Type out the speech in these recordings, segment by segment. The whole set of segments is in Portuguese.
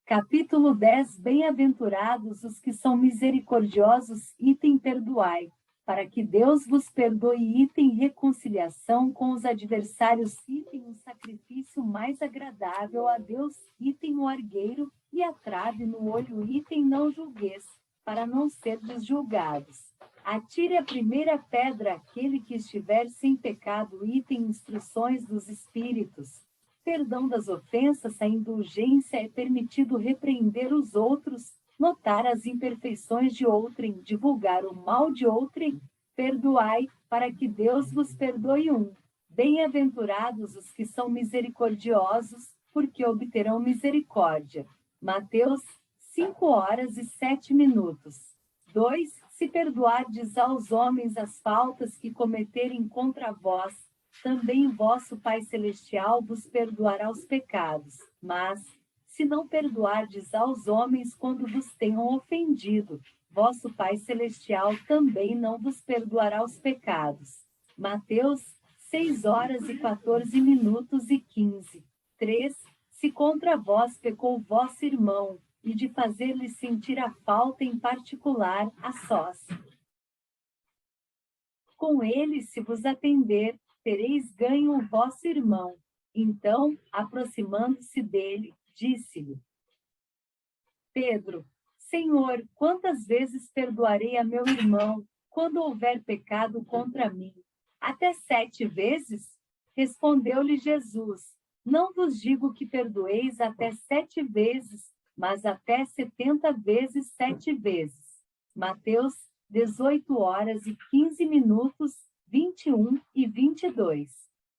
Capítulo 10. Bem-aventurados os que são misericordiosos, item perdoai, para que Deus vos perdoe, item reconciliação com os adversários, item um sacrifício mais agradável a Deus, item o argueiro e a trave no olho, item não julgueis, para não serdes julgados. Atire a primeira pedra aquele que estiver sem pecado, item instruções dos Espíritos. Perdão das ofensas, a indulgência é permitido repreender os outros, notar as imperfeições de outrem, divulgar o mal de outrem, perdoai, para que Deus vos perdoe um. Bem-aventurados os que são misericordiosos, porque obterão misericórdia. Mateus 5h07. 2. Se perdoardes aos homens as faltas que cometerem contra vós, também vosso Pai Celestial vos perdoará os pecados. Mas, se não perdoardes aos homens quando vos tenham ofendido, vosso Pai Celestial também não vos perdoará os pecados. Mateus 6h14:15. 3. Se contra vós pecou vosso irmão, e de fazer-lhe sentir a falta em particular, a sós. Com ele, se vos atender, tereis ganho o vosso irmão. Então, aproximando-se dele, disse-lhe: Pedro, Senhor, quantas vezes perdoarei a meu irmão, quando houver pecado contra mim? Até 7 vezes? Respondeu-lhe Jesus: Não vos digo que perdoeis até 7 vezes, mas até 70 vezes 7 vezes. Mateus 18h15, 21 e 22.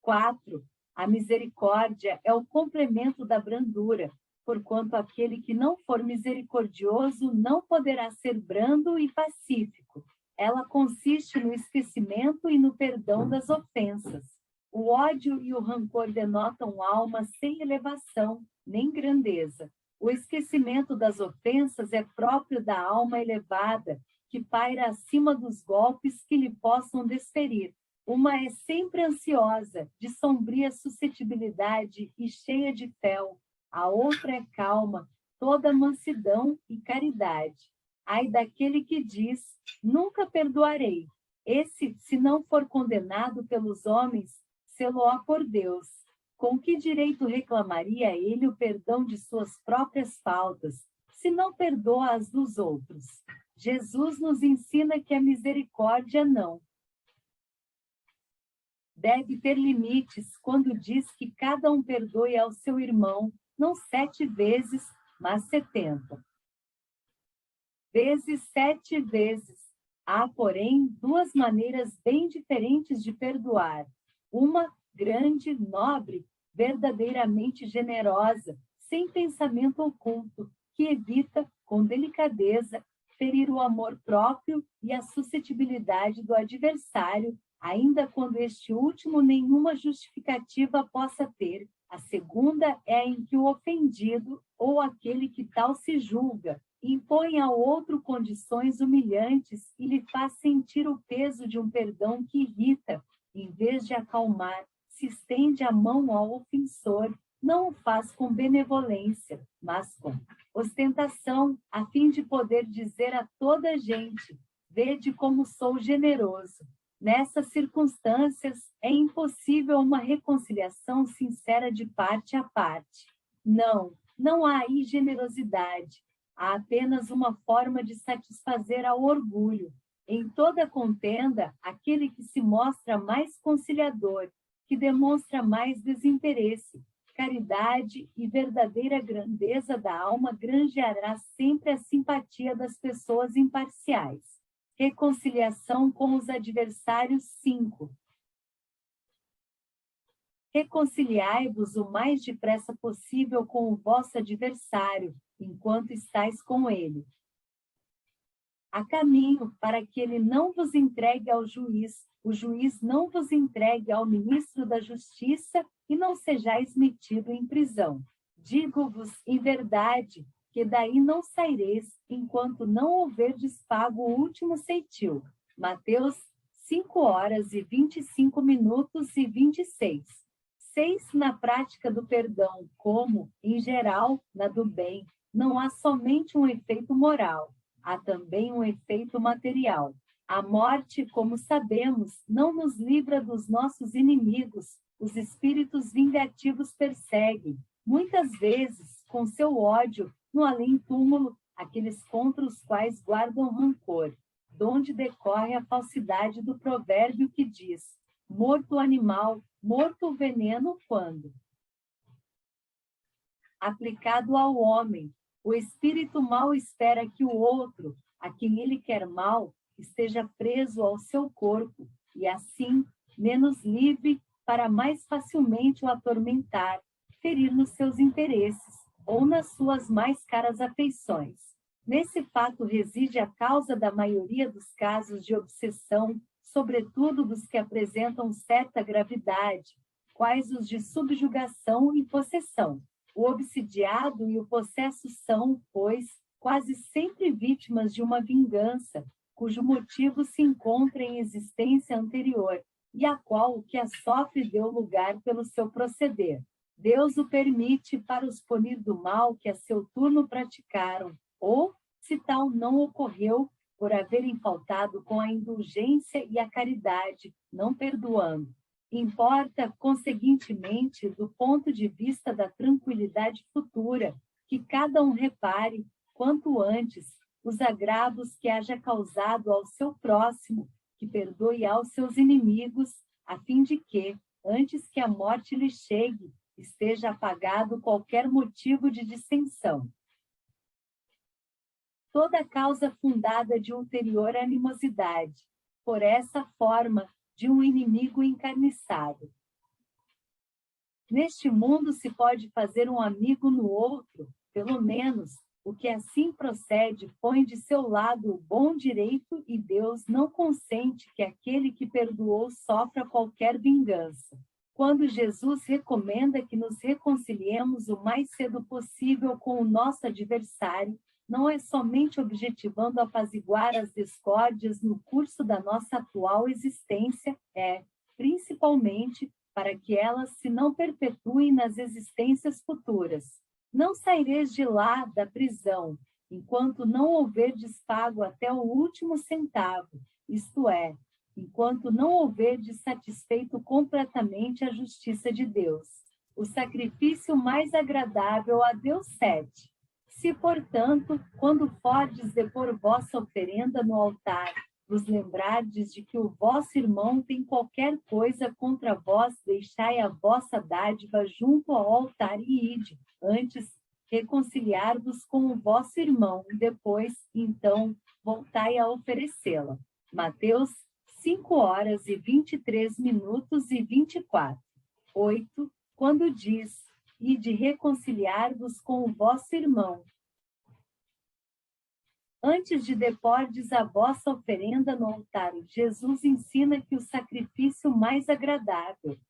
4. A misericórdia é o complemento da brandura, porquanto aquele que não for misericordioso não poderá ser brando e pacífico. Ela consiste no esquecimento e no perdão das ofensas. O ódio e o rancor denotam alma sem elevação, nem grandeza. O esquecimento das ofensas é próprio da alma elevada, que paira acima dos golpes que lhe possam desferir. Uma é sempre ansiosa, de sombria suscetibilidade e cheia de fel. A outra é calma, toda mansidão e caridade. Ai daquele que diz: nunca perdoarei. Esse, se não for condenado pelos homens, sê-lo-á por Deus. Com que direito reclamaria ele o perdão de suas próprias faltas, se não perdoa as dos outros? Jesus nos ensina que a misericórdia não deve ter limites quando diz que cada um perdoe ao seu irmão, não 7 vezes, mas 70. Vezes 7 vezes. Há, porém, 2 maneiras bem diferentes de perdoar. Uma, grande, nobre, verdadeiramente generosa, sem pensamento oculto, que evita, com delicadeza, ferir o amor próprio e a suscetibilidade do adversário, ainda quando este último nenhuma justificativa possa ter. A segunda é a em que o ofendido, ou aquele que tal se julga, impõe ao outro condições humilhantes e lhe faz sentir o peso de um perdão que irrita, em vez de acalmar, se estende a mão ao ofensor, não o faz com benevolência, mas com ostentação, a fim de poder dizer a toda a gente: vede como sou generoso. Nessas circunstâncias, é impossível uma reconciliação sincera de parte a parte. Não há aí generosidade. Há apenas uma forma de satisfazer ao orgulho. Em toda contenda, aquele que se mostra mais conciliador, que demonstra mais desinteresse, caridade e verdadeira grandeza da alma granjeará sempre a simpatia das pessoas imparciais. Reconciliação com os adversários 5. Reconciliai-vos o mais depressa possível com o vosso adversário, enquanto estáis com ele. Há caminho para que ele não vos entregue ao juiz, o juiz não vos entregue ao ministro da Justiça e não sejais metido em prisão. Digo-vos em verdade que daí não saireis enquanto não houverdes pago o último ceitil. Mateus 5h25:26. 6. Na prática do perdão, como, em geral, na do bem, não há somente um efeito moral, há também um efeito material. A morte, como sabemos, não nos livra dos nossos inimigos. Os espíritos vingativos perseguem, muitas vezes, com seu ódio, no além-túmulo, aqueles contra os quais guardam rancor, donde decorre a falsidade do provérbio que diz: morto o animal, morto o veneno, quando? Aplicado ao homem, o espírito mal espera que o outro, a quem ele quer mal, esteja preso ao seu corpo, e assim, menos livre para mais facilmente o atormentar, ferir nos seus interesses, ou nas suas mais caras afeições. Nesse fato reside a causa da maioria dos casos de obsessão, sobretudo dos que apresentam certa gravidade, quais os de subjugação e possessão. O obsidiado e o possesso são, pois, quase sempre vítimas de uma vingança, cujo motivo se encontra em existência anterior, e a qual o que a sofre deu lugar pelo seu proceder. Deus o permite para os punir do mal que a seu turno praticaram, ou, se tal não ocorreu, por haverem faltado com a indulgência e a caridade, não perdoando. Importa, conseguintemente, do ponto de vista da tranquilidade futura, que cada um repare, quanto antes, os agravos que haja causado ao seu próximo, que perdoe aos seus inimigos, a fim de que, antes que a morte lhe chegue, esteja apagado qualquer motivo de dissensão. Toda causa fundada de ulterior animosidade, por essa forma de um inimigo encarniçado. Neste mundo se pode fazer um amigo no outro, pelo menos, o que assim procede põe de seu lado o bom direito e Deus não consente que aquele que perdoou sofra qualquer vingança. Quando Jesus recomenda que nos reconciliemos o mais cedo possível com o nosso adversário, não é somente objetivando apaziguar as discórdias no curso da nossa atual existência, principalmente, para que elas se não perpetuem nas existências futuras. Não saireis de lá da prisão, enquanto não houverdes pago até o último centavo, isto é, enquanto não houverdes satisfeito completamente a justiça de Deus. O sacrifício mais agradável a Deus cede. Se, portanto, quando fordes depor vossa oferenda no altar, vos lembrardes de que o vosso irmão tem qualquer coisa contra vós, deixai a vossa dádiva junto ao altar e ide, antes reconciliar-vos com o vosso irmão, e depois, então, voltai a oferecê-la. Mateus 5h23:24. 8, quando diz: e de reconciliar-vos com o vosso irmão. Antes de depordes a vossa oferenda no altar, Jesus ensina que o sacrifício mais agradável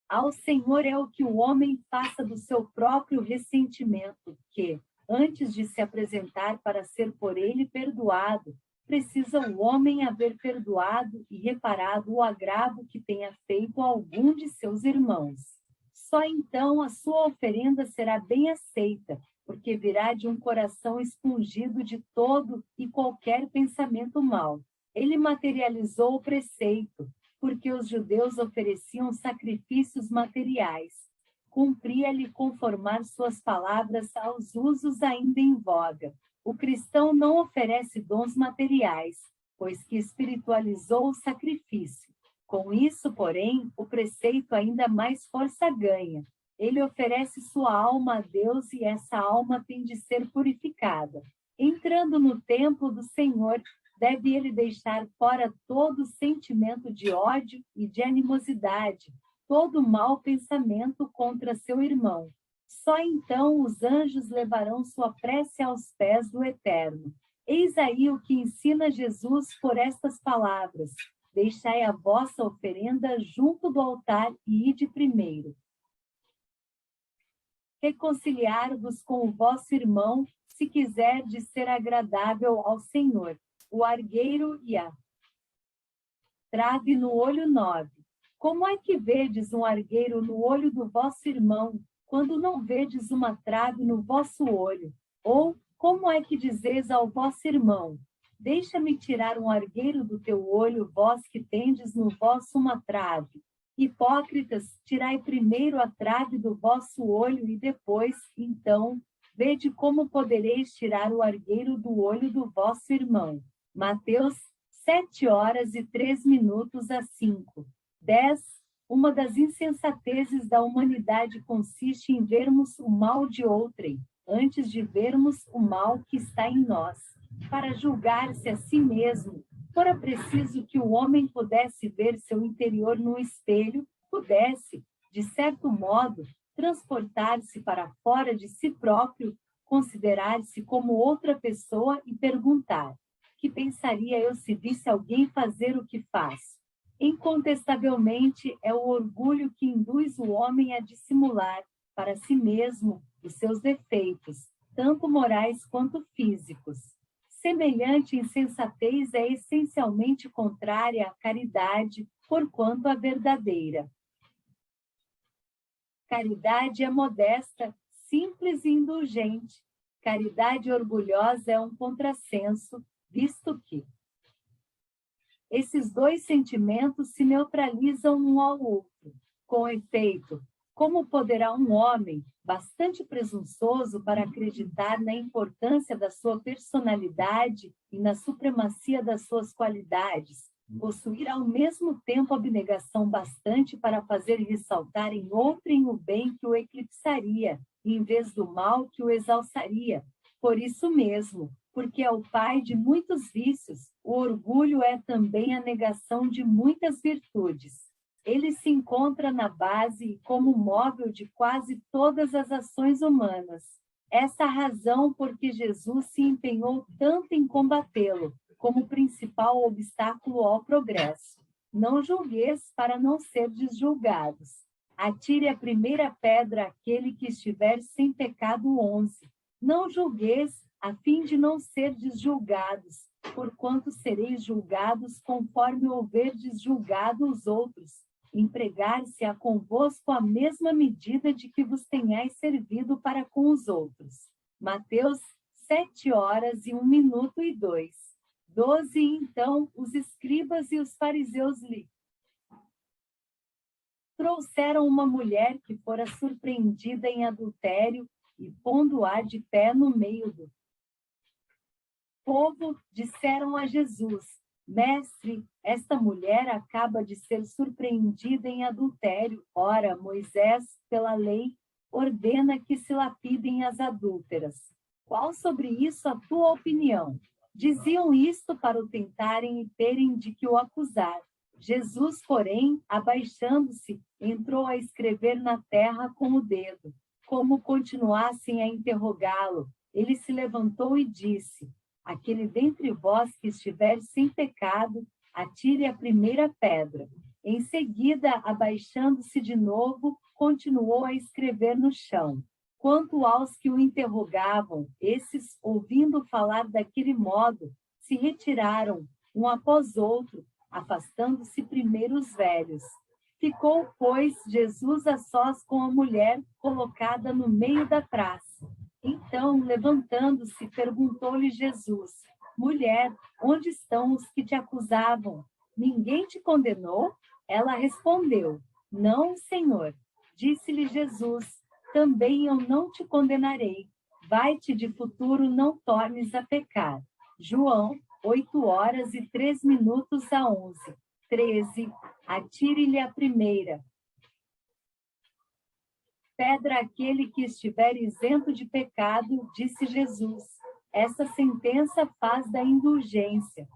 ao Senhor é o que o homem faça do seu próprio ressentimento, que, antes de se apresentar para ser por ele perdoado, precisa o homem haver perdoado e reparado o agravo que tenha feito a algum de seus irmãos. Só então a sua oferenda será bem aceita, porque virá de um coração expungido de todo e qualquer pensamento mau. Ele materializou o preceito, porque os judeus ofereciam sacrifícios materiais. Cumpria-lhe conformar suas palavras aos usos ainda em voga. O cristão não oferece dons materiais, pois que espiritualizou o sacrifício. Com isso, porém, o preceito ainda mais força ganha. Ele oferece sua alma a Deus e essa alma tem de ser purificada. Entrando no templo do Senhor, deve ele deixar fora todo sentimento de ódio e de animosidade, todo mau pensamento contra seu irmão. Só então os anjos levarão sua prece aos pés do Eterno. Eis aí o que ensina Jesus por estas palavras: deixai a vossa oferenda junto do altar e ide primeiro. Reconciliar-vos com o vosso irmão, se quiserdes ser agradável ao Senhor. O argueiro e a trave no olho 9. Como é que vedes um argueiro no olho do vosso irmão, quando não vedes uma trave no vosso olho? Ou como é que dizeis ao vosso irmão: deixa-me tirar um argueiro do teu olho, vós que tendes no vosso uma trave? Hipócritas, tirai primeiro a trave do vosso olho e depois, então, vede como podereis tirar o argueiro do olho do vosso irmão. Mateus 7h03 a 5. 10. Uma das insensatezes da humanidade consiste em vermos o mal de outrem, antes de vermos o mal que está em nós. Para julgar-se a si mesmo, fora preciso que o homem pudesse ver seu interior no espelho, pudesse, de certo modo, transportar-se para fora de si próprio, considerar-se como outra pessoa e perguntar: que pensaria eu se visse alguém fazer o que faço? Incontestavelmente, é o orgulho que induz o homem a dissimular para si mesmo os seus defeitos, tanto morais quanto físicos. Semelhante insensatez é essencialmente contrária à caridade, porquanto a verdadeira. Caridade é modesta, simples e indulgente. Caridade orgulhosa é um contrassenso, visto que esses dois sentimentos se neutralizam um ao outro. Com efeito, como poderá um homem, bastante presunçoso para acreditar na importância da sua personalidade e na supremacia das suas qualidades, possuir ao mesmo tempo abnegação bastante para fazer ressaltar em outrem o bem que o eclipsaria, em vez do mal que o exalçaria? Por isso mesmo, porque é o pai de muitos vícios, o orgulho é também a negação de muitas virtudes. Ele se encontra na base e como móvel de quase todas as ações humanas. Essa é a razão por que Jesus se empenhou tanto em combatê-lo, como principal obstáculo ao progresso. Não julgueis para não serdes julgados. Atire a primeira pedra àquele que estiver sem pecado 11. Não julgueis a fim de não serdes julgados, porquanto sereis julgados conforme houverdes julgado os outros. Empregar-se-á convosco a mesma medida de que vos tenhais servido para com os outros. Mateus 7h01 e 12. Então, os escribas e os fariseus lhe trouxeram uma mulher que fora surpreendida em adultério e pondo-a de pé no meio do povo, disseram a Jesus: Mestre, esta mulher acaba de ser surpreendida em adultério. Ora, Moisés, pela lei, ordena que se lapidem as adúlteras. Qual sobre isso a tua opinião? Diziam isto para o tentarem e terem de que o acusar. Jesus, porém, abaixando-se, entrou a escrever na terra com o dedo. Como continuassem a interrogá-lo, ele se levantou e disse: aquele dentre vós que estiver sem pecado, atire a primeira pedra. Em seguida, abaixando-se de novo, continuou a escrever no chão. Quanto aos que o interrogavam, esses, ouvindo falar daquele modo, se retiraram, um após outro, afastando-se primeiro os velhos. Ficou, pois, Jesus a sós com a mulher colocada no meio da praça. Então, levantando-se, perguntou-lhe Jesus: mulher, onde estão os que te acusavam? Ninguém te condenou? Ela respondeu: não, Senhor. Disse-lhe Jesus: também eu não te condenarei. Vai-te de futuro, não tornes a pecar. João 8h03 a 11. 13. Atire-lhe a primeira pedra aquele que estiver isento de pecado, disse Jesus. Essa sentença faz da indulgência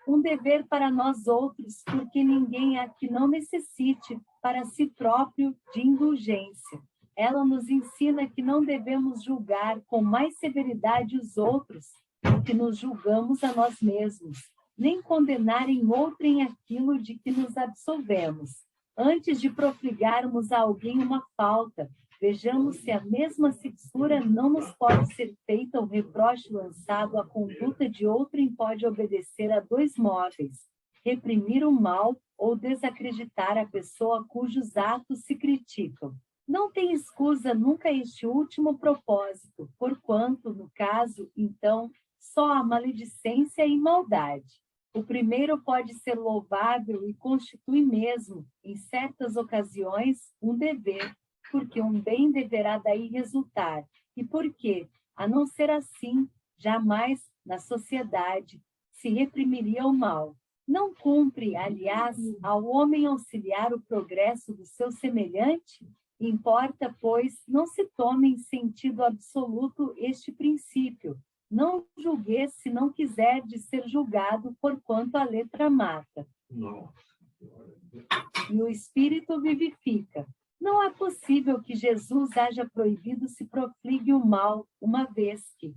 um dever para nós outros, porque ninguém há que não necessite para si próprio de indulgência. Ela nos ensina que não devemos julgar com mais severidade os outros do que nos julgamos a nós mesmos, nem condenar em outrem aquilo de que nos absolvemos. Antes de profligarmos a alguém uma falta, vejamos se a mesma censura não nos pode ser feita ou reproche lançado à conduta de outrem pode obedecer a dois móveis: reprimir o mal ou desacreditar a pessoa cujos atos se criticam. Não tem escusa nunca este último propósito, porquanto, no caso, então, só há maledicência e maldade. O primeiro pode ser louvável e constitui mesmo, em certas ocasiões, um dever, porque um bem deverá daí resultar, e porque, a não ser assim, jamais, na sociedade, se reprimiria o mal. Não cumpre, aliás, ao homem auxiliar o progresso do seu semelhante? Importa, pois, não se tome em sentido absoluto este princípio. Não julgueis se não quiser de ser julgado, porquanto a letra mata. Nossa. E o Espírito vivifica. Não é possível que Jesus haja proibido se profligue o mal, uma vez que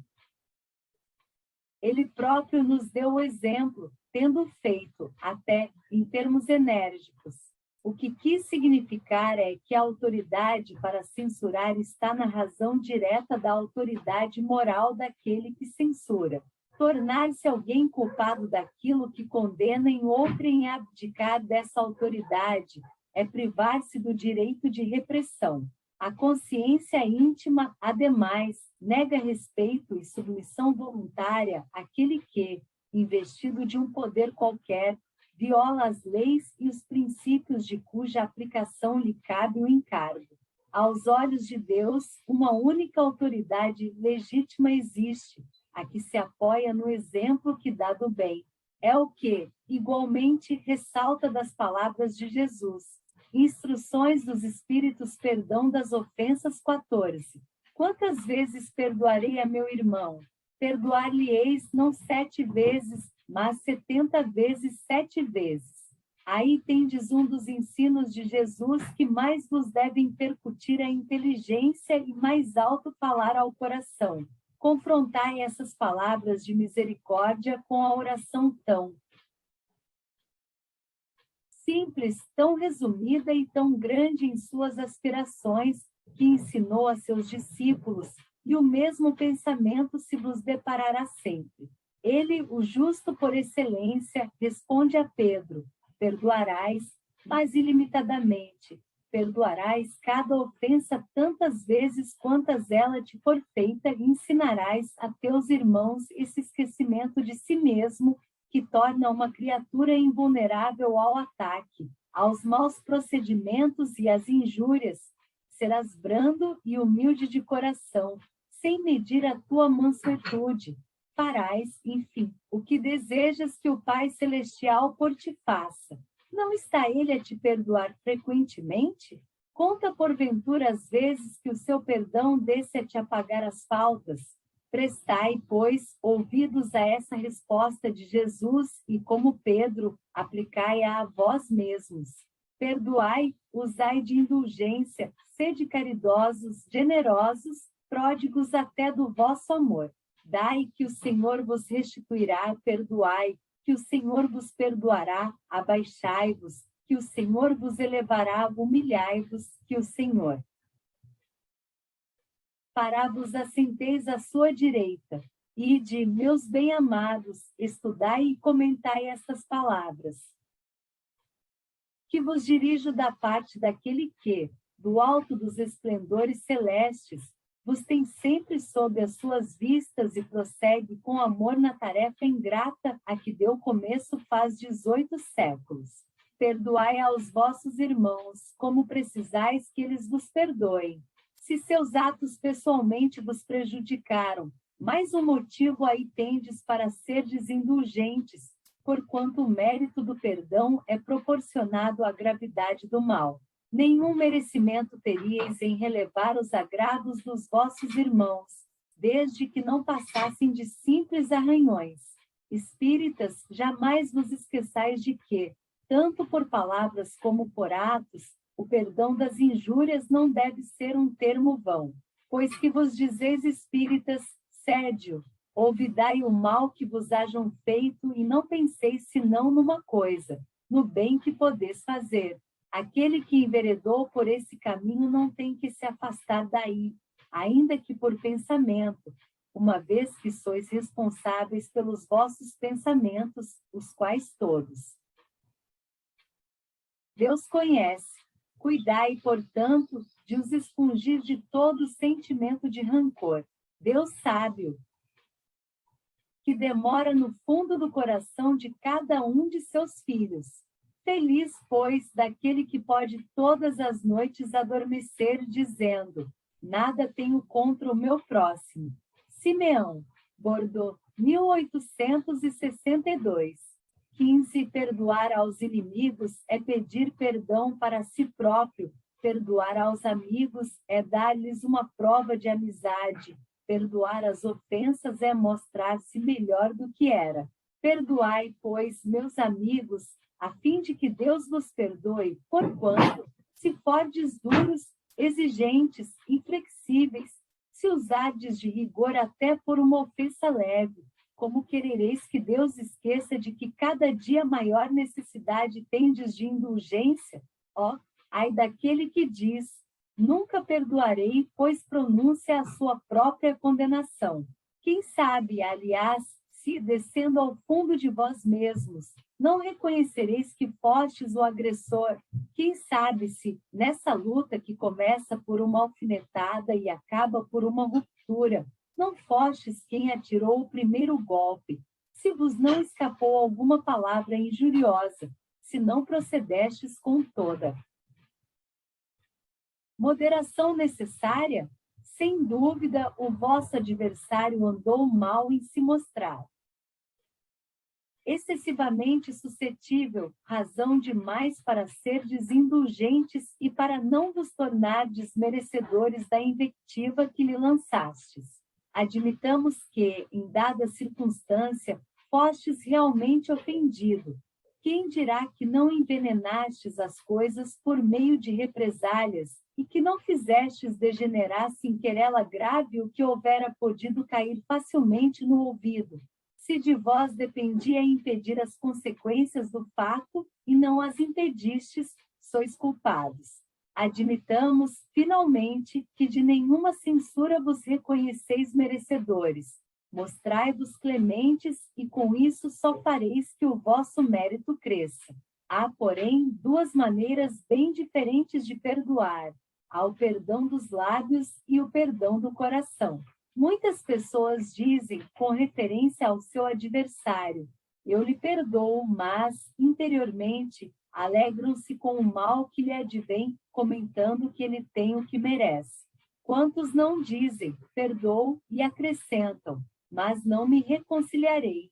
Ele próprio nos deu o exemplo, tendo feito, até em termos enérgicos. O que quis significar é que a autoridade para censurar está na razão direta da autoridade moral daquele que censura. Tornar-se alguém culpado daquilo que condena em outrem abdicar dessa autoridade é privar-se do direito de repressão. A consciência íntima, ademais, nega respeito e submissão voluntária àquele que, investido de um poder qualquer, viola as leis e os princípios de cuja aplicação lhe cabe o encargo. Aos olhos de Deus, uma única autoridade legítima existe, a que se apoia no exemplo que dá do bem. É o que, igualmente, ressalta das palavras de Jesus. Instruções dos Espíritos, perdão das ofensas, 14. Quantas vezes perdoarei a meu irmão? Perdoar-lhe-eis não 7 vezes, mas 70 vezes 7 vezes. Aí tendes um dos ensinos de Jesus que mais vos devem percutir a inteligência e mais alto falar ao coração. Confrontai essas palavras de misericórdia com a oração tão simples, tão resumida e tão grande em suas aspirações, que ensinou a seus discípulos, e o mesmo pensamento se vos deparará sempre. Ele, o justo por excelência, responde a Pedro: perdoarás, mas ilimitadamente. Perdoarás cada ofensa tantas vezes quantas ela te for feita, e ensinarás a teus irmãos esse esquecimento de si mesmo, que torna uma criatura invulnerável ao ataque, aos maus procedimentos e às injúrias. Serás brando e humilde de coração, sem medir a tua mansuetude. Farás, enfim, o que desejas que o Pai Celestial por ti faça. Não está Ele a te perdoar frequentemente? Conta, porventura, as vezes que o seu perdão desce a te apagar as faltas. Prestai, pois, ouvidos a essa resposta de Jesus e, como Pedro, aplicai-a a vós mesmos. Perdoai, usai de indulgência, sede caridosos, generosos, pródigos até do vosso amor. Dai que o Senhor vos restituirá, perdoai, que o Senhor vos perdoará, abaixai-vos, que o Senhor vos elevará, humilhai-vos, que o Senhor fará-vos assenteis à sua direita. Ide, meus bem-amados, estudai e comentai estas palavras, que vos dirijo da parte daquele que, do alto dos esplendores celestes, vos tem sempre sob as suas vistas e prossegue com amor na tarefa ingrata a que deu começo faz 18 séculos. Perdoai aos vossos irmãos, como precisais que eles vos perdoem. Se seus atos pessoalmente vos prejudicaram, mais um motivo aí tendes para serdes indulgentes, porquanto o mérito do perdão é proporcionado à gravidade do mal. Nenhum merecimento teríeis em relevar os agrados dos vossos irmãos, desde que não passassem de simples arranhões. Espíritas, jamais vos esqueçais de que, tanto por palavras como por atos, o perdão das injúrias não deve ser um termo vão. Pois que vos dizeis espíritas, sédio, olvidai o mal que vos hajam feito e não penseis senão numa coisa, no bem que podeis fazer. Aquele que enveredou por esse caminho não tem que se afastar daí, ainda que por pensamento, uma vez que sois responsáveis pelos vossos pensamentos, os quais todos Deus conhece. Cuidai, portanto, de os expungir de todo sentimento de rancor. Deus sábio, que demora no fundo do coração de cada um de seus filhos. Feliz, pois, daquele que pode todas as noites adormecer, dizendo: nada tenho contra o meu próximo. Simeão, Bordeaux, 1862. 15. Perdoar aos inimigos é pedir perdão para si próprio. Perdoar aos amigos é dar-lhes uma prova de amizade. Perdoar as ofensas é mostrar-se melhor do que era. Perdoai, pois, meus amigos, a fim de que Deus vos perdoe, porquanto, se fordes duros, exigentes, inflexíveis, se usardes de rigor até por uma ofensa leve, como querereis que Deus esqueça de que cada dia maior necessidade tendes de indulgência? Ó, ai daquele que diz: nunca perdoarei, pois pronuncia a sua própria condenação. Quem sabe, aliás, se, descendo ao fundo de vós mesmos, não reconhecereis que fostes o agressor? Quem sabe se, nessa luta que começa por uma alfinetada e acaba por uma ruptura, não fostes quem atirou o primeiro golpe? Se vos não escapou alguma palavra injuriosa, se não procedestes com toda moderação necessária? Sem dúvida, o vosso adversário andou mal em se mostrar excessivamente suscetível, razão demais para serdes indulgentes e para não vos tornardes merecedores da invectiva que lhe lançastes. Admitamos que, em dada circunstância, fostes realmente ofendido. Quem dirá que não envenenastes as coisas por meio de represálias e que não fizestes degenerar-se em querela grave o que houvera podido cair facilmente no ouvido? Se de vós dependia impedir as consequências do fato e não as impedistes, sois culpados. Admitamos, finalmente, que de nenhuma censura vos reconheceis merecedores. Mostrai-vos clementes e com isso só fareis que o vosso mérito cresça. Há, porém, duas maneiras bem diferentes de perdoar. Há o perdão dos lábios e o perdão do coração. Muitas pessoas dizem, com referência ao seu adversário: eu lhe perdoo, mas, interiormente, alegram-se com o mal que lhe advém, comentando que ele tem o que merece. Quantos não dizem, perdoo, e acrescentam, mas não me reconciliarei.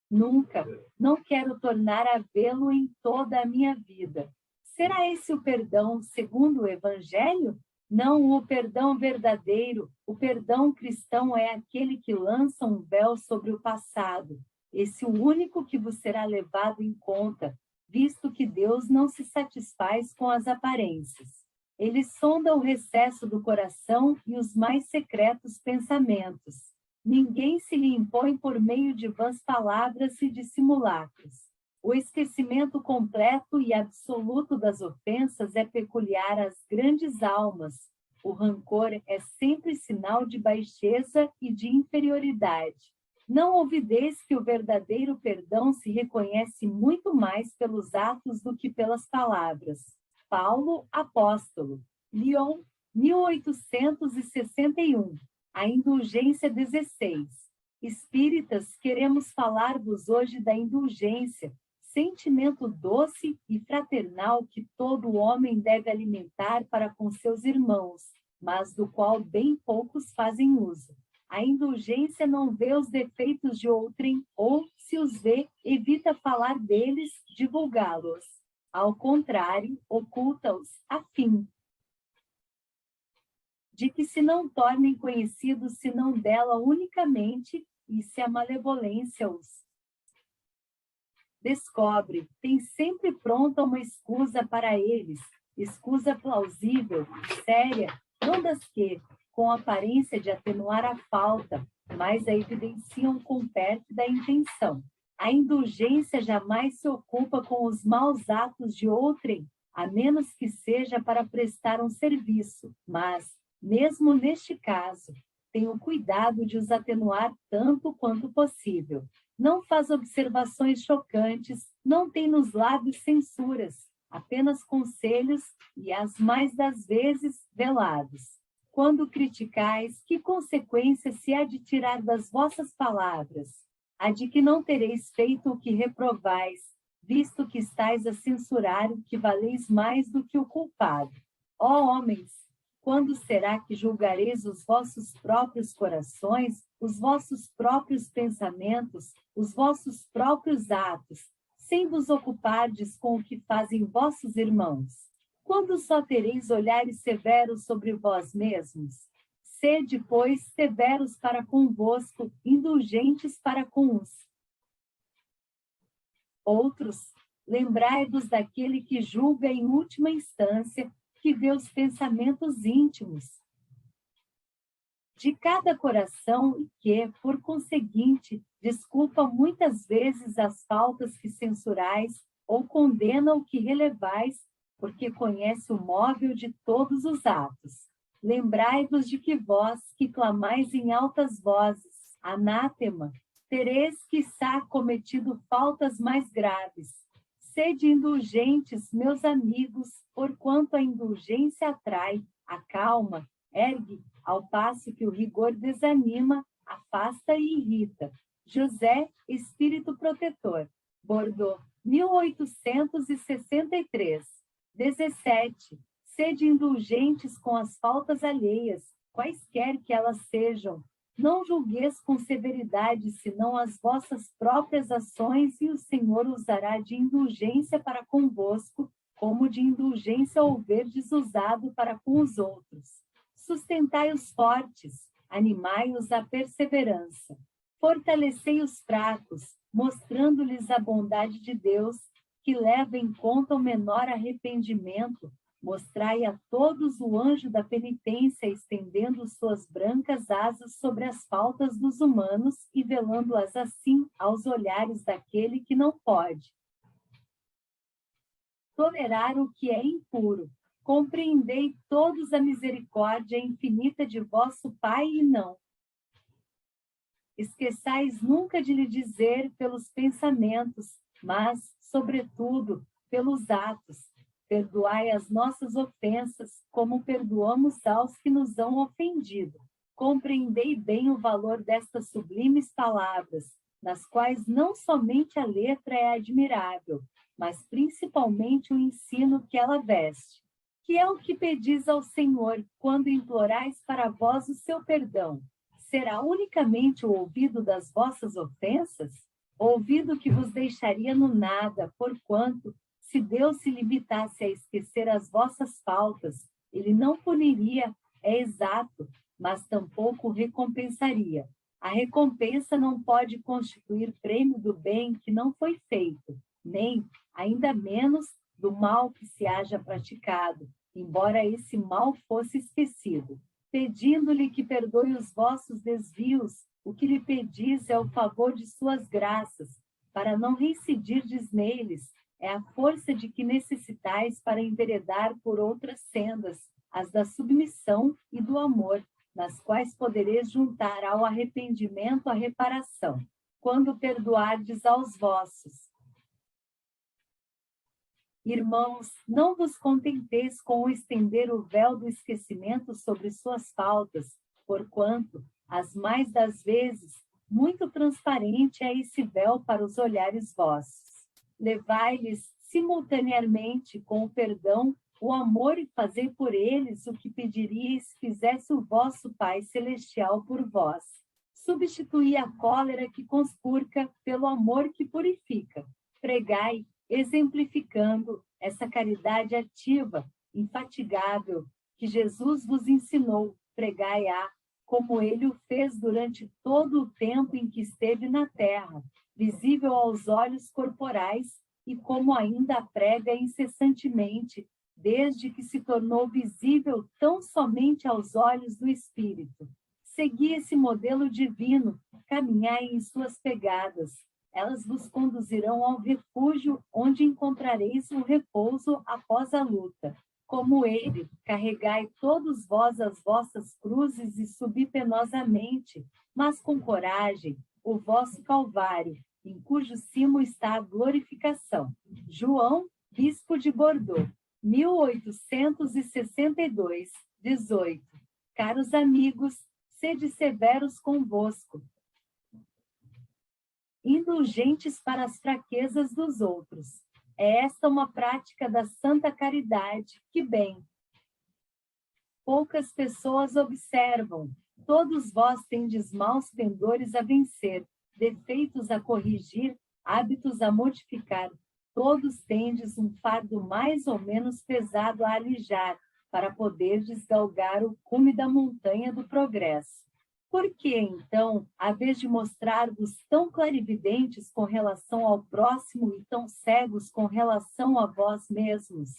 Nunca, não quero tornar a vê-lo em toda a minha vida. Será esse o perdão segundo o Evangelho? Não, o perdão verdadeiro, o perdão cristão é aquele que lança um véu sobre o passado. Esse o único que vos será levado em conta, visto que Deus não se satisfaz com as aparências. Ele sonda o recesso do coração e os mais secretos pensamentos. Ninguém se lhe impõe por meio de vãs palavras e de simulacros. O esquecimento completo e absoluto das ofensas é peculiar às grandes almas. O rancor é sempre sinal de baixeza e de inferioridade. Não ouvideis que o verdadeiro perdão se reconhece muito mais pelos atos do que pelas palavras. Paulo, apóstolo. Lyon, 1861. A indulgência 16. Espíritas, queremos falar-vos hoje da indulgência, sentimento doce e fraternal que todo homem deve alimentar para com seus irmãos, mas do qual bem poucos fazem uso. A indulgência não vê os defeitos de outrem, ou, se os vê, evita falar deles, divulgá-los. Ao contrário, oculta-os a fim de que se não tornem conhecidos senão dela unicamente, e se a malevolência os descobre, tem sempre pronta uma escusa para eles, escusa plausível, séria, não das que, com aparência de atenuar a falta, mas a evidenciam com pérfida intenção. A indulgência jamais se ocupa com os maus atos de outrem, a menos que seja para prestar um serviço, mas, mesmo neste caso, tem o cuidado de os atenuar tanto quanto possível. Não faz observações chocantes, não tem nos lábios censuras, apenas conselhos e as mais das vezes velados. Quando criticais, que consequência se há de tirar das vossas palavras? A de que não tereis feito o que reprovais, visto que estáis a censurar o que valeis mais do que o culpado. Ó homens, quando será que julgareis os vossos próprios corações, os vossos próprios pensamentos, os vossos próprios atos, sem vos ocupardes com o que fazem vossos irmãos? Quando só tereis olhares severos sobre vós mesmos? Sede, pois, severos para convosco, indulgentes para com os outros. Lembrai-vos daquele que julga em última instância, que vê os pensamentos íntimos de cada coração e que, por conseguinte, desculpa muitas vezes as faltas que censurais ou condena o que relevais, porque conhece o móvel de todos os atos. Lembrai-vos de que vós, que clamais em altas vozes, anátema, tereis, quiçá, cometido faltas mais graves. Sede indulgentes, meus amigos, porquanto a indulgência atrai, acalma, ergue, ao passo que o rigor desanima, afasta e irrita. José, Espírito Protetor. Bordeaux, 1863. 17. Sede indulgentes com as faltas alheias, quaisquer que elas sejam. Não julgueis com severidade, senão as vossas próprias ações, e o Senhor usará de indulgência para convosco, como de indulgência houverdes usado para com os outros. Sustentai os fortes, animai-os à perseverança. Fortalecei os fracos, mostrando-lhes a bondade de Deus, que leva em conta o menor arrependimento. Mostrai a todos o anjo da penitência, estendendo suas brancas asas sobre as faltas dos humanos e velando-as assim aos olhares daquele que não pode tolerar o que é impuro. Compreendei todos a misericórdia infinita de vosso Pai e não esqueçais nunca de lhe dizer pelos pensamentos, mas, sobretudo, pelos atos. Perdoai as nossas ofensas, como perdoamos aos que nos hão ofendido. Compreendei bem o valor destas sublimes palavras, nas quais não somente a letra é admirável, mas principalmente o ensino que ela veste. Que é o que pedis ao Senhor quando implorais para vós o seu perdão? Será unicamente o ouvido das vossas ofensas? Ouvido que vos deixaria no nada, porquanto, se Deus se limitasse a esquecer as vossas faltas, ele não puniria, é exato, mas tampouco recompensaria. A recompensa não pode constituir prêmio do bem que não foi feito, nem, ainda menos, do mal que se haja praticado, embora esse mal fosse esquecido. Pedindo-lhe que perdoe os vossos desvios, o que lhe pedis é o favor de suas graças, para não reincidirdes neles. É a força de que necessitais para enveredar por outras sendas, as da submissão e do amor, nas quais podereis juntar ao arrependimento a reparação, quando perdoardes aos vossos. Irmãos, não vos contenteis com estender o véu do esquecimento sobre suas faltas, porquanto, as mais das vezes, muito transparente é esse véu para os olhares vossos. Levai-lhes simultaneamente com o perdão, o amor e fazei por eles o que pediríeis fizesse o vosso Pai Celestial por vós. Substituí a cólera que conspurca pelo amor que purifica. Pregai, exemplificando essa caridade ativa, infatigável, que Jesus vos ensinou. Pregai-a, como ele o fez durante todo o tempo em que esteve na terra, visível aos olhos corporais, e como ainda a prega incessantemente, desde que se tornou visível tão somente aos olhos do Espírito. Segui esse modelo divino, caminhai em suas pegadas. Elas vos conduzirão ao refúgio, onde encontrareis o repouso após a luta. Como ele, carregai todos vós as vossas cruzes e subi penosamente, mas com coragem, o vosso calvário, em cujo cimo está a glorificação. João bispo de Bordeaux, 1862, 18. Caros amigos, sede severos convosco, indulgentes para as fraquezas dos outros. É esta uma prática da santa caridade, que bem, poucas pessoas observam. Todos vós tendes maus pendores a vencer, defeitos a corrigir, hábitos a modificar. Todos tendes um fardo mais ou menos pesado a alijar, para poder desgalgar o cume da montanha do progresso. Por que, então, a vez de mostrar-vos tão clarividentes com relação ao próximo e tão cegos com relação a vós mesmos?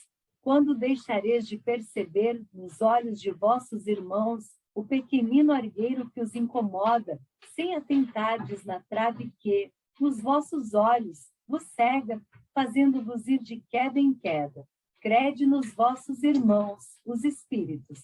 Quando deixareis de perceber nos olhos de vossos irmãos o pequenino argueiro que os incomoda, sem atentardes na trave que, nos vossos olhos, vos cega, fazendo-vos ir de queda em queda? Crede nos vossos irmãos, os espíritos.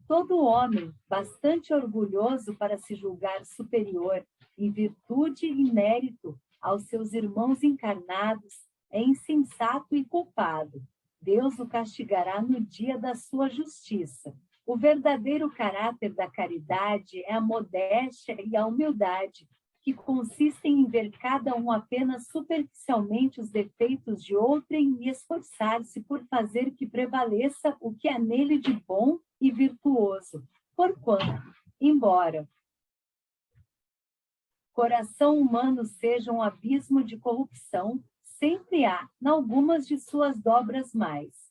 Todo homem, bastante orgulhoso para se julgar superior, em virtude e mérito aos seus irmãos encarnados, é insensato e culpado. Deus o castigará no dia da sua justiça. O verdadeiro caráter da caridade é a modéstia e a humildade, que consistem em ver cada um apenas superficialmente os defeitos de outrem e esforçar-se por fazer que prevaleça o que há nele de bom e virtuoso. Porquanto, embora coração humano seja um abismo de corrupção, sempre há, nalgumas de suas dobras mais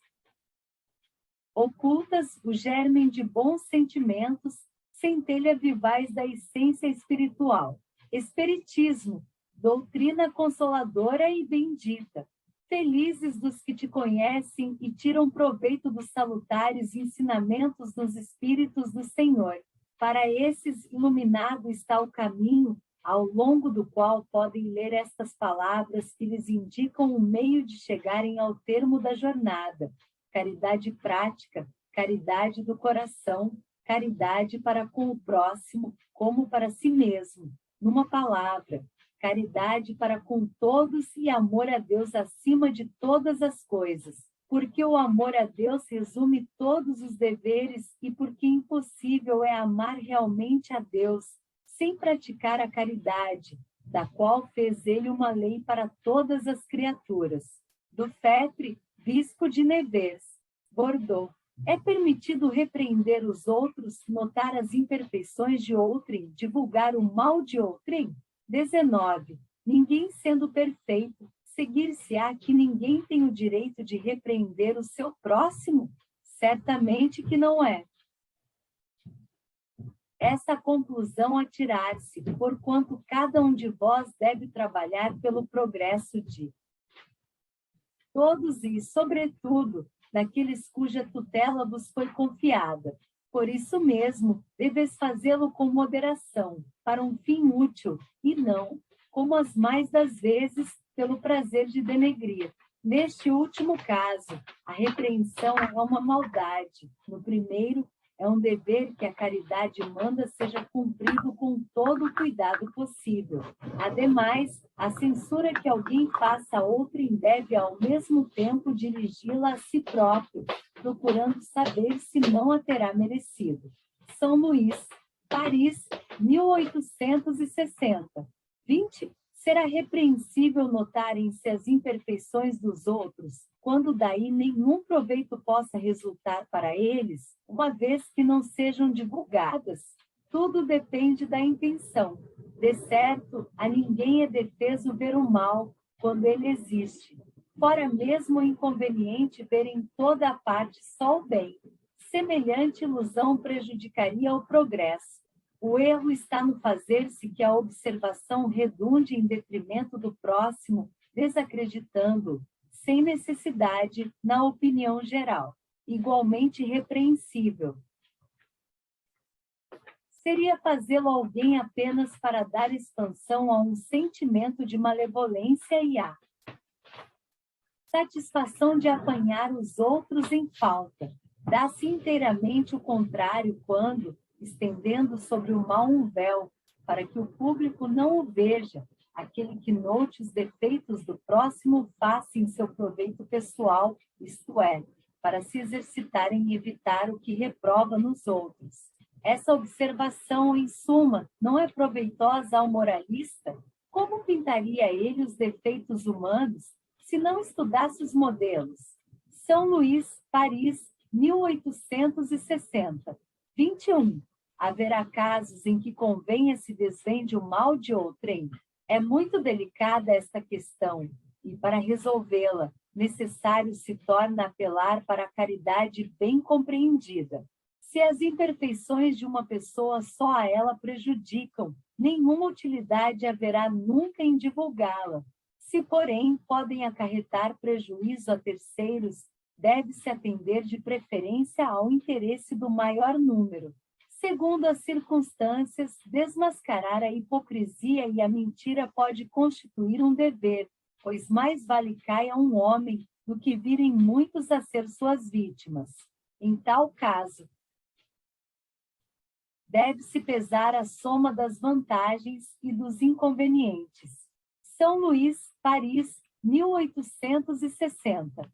ocultas, o germen de bons sentimentos, centelha vivaz da essência espiritual. Espiritismo, doutrina consoladora e bendita. Felizes dos que te conhecem e tiram proveito dos salutares ensinamentos dos Espíritos do Senhor. Para esses, iluminado está o caminho, ao longo do qual podem ler estas palavras que lhes indicam o meio de chegarem ao termo da jornada. Caridade prática, caridade do coração, caridade para com o próximo, como para si mesmo. Numa palavra, caridade para com todos e amor a Deus acima de todas as coisas, porque o amor a Deus resume todos os deveres e porque impossível é amar realmente a Deus sem praticar a caridade, da qual fez ele uma lei para todas as criaturas. Do Fetre, bispo de Nevers, Bordeaux. É permitido repreender os outros, notar as imperfeições de outrem, divulgar o mal de outrem? 19. Ninguém sendo perfeito, seguir-se-á que ninguém tem o direito de repreender o seu próximo? Certamente que não é. Essa conclusão a tirar-se, porquanto cada um de vós deve trabalhar pelo progresso de todos e, sobretudo, daqueles cuja tutela vos foi confiada. Por isso mesmo, deveis fazê-lo com moderação, para um fim útil, e não, como as mais das vezes, pelo prazer de denegrir. Neste último caso, a repreensão é uma maldade. No primeiro, é um dever que a caridade manda seja cumprido com todo o cuidado possível. Ademais, a censura que alguém faça a outrem deve, ao mesmo tempo, dirigi-la a si próprio, procurando saber se não a terá merecido. São Luís, Paris, 1860. 20. Será repreensível notarem-se as imperfeições dos outros, quando daí nenhum proveito possa resultar para eles, uma vez que não sejam divulgadas. Tudo depende da intenção. De certo, a ninguém é defeso ver o mal quando ele existe. Fora mesmo o inconveniente ver em toda a parte só o bem. Semelhante ilusão prejudicaria o progresso. O erro está no fazer-se que a observação redunde em detrimento do próximo, desacreditando, sem necessidade, na opinião geral, igualmente repreensível. Seria fazê-lo alguém apenas para dar expansão a um sentimento de malevolência e a satisfação de apanhar os outros em falta. Dá-se inteiramente o contrário quando, estendendo sobre o mal um véu, para que o público não o veja, aquele que note os defeitos do próximo faça em seu proveito pessoal, isto é, para se exercitar em evitar o que reprova nos outros. Essa observação, em suma, não é proveitosa ao moralista? Como pintaria ele os defeitos humanos se não estudasse os modelos? São Luís, Paris, 1860. 21. Haverá casos em que convenha se desvende o mal de outrem. É muito delicada esta questão, e para resolvê-la, necessário se torna apelar para a caridade bem compreendida. Se as imperfeições de uma pessoa só a ela prejudicam, nenhuma utilidade haverá nunca em divulgá-la. Se, porém, podem acarretar prejuízo a terceiros, deve-se atender de preferência ao interesse do maior número. Segundo as circunstâncias, desmascarar a hipocrisia e a mentira pode constituir um dever, pois mais vale caia um homem do que virem muitos a ser suas vítimas. Em tal caso, deve-se pesar a soma das vantagens e dos inconvenientes. São Luís, Paris, 1860.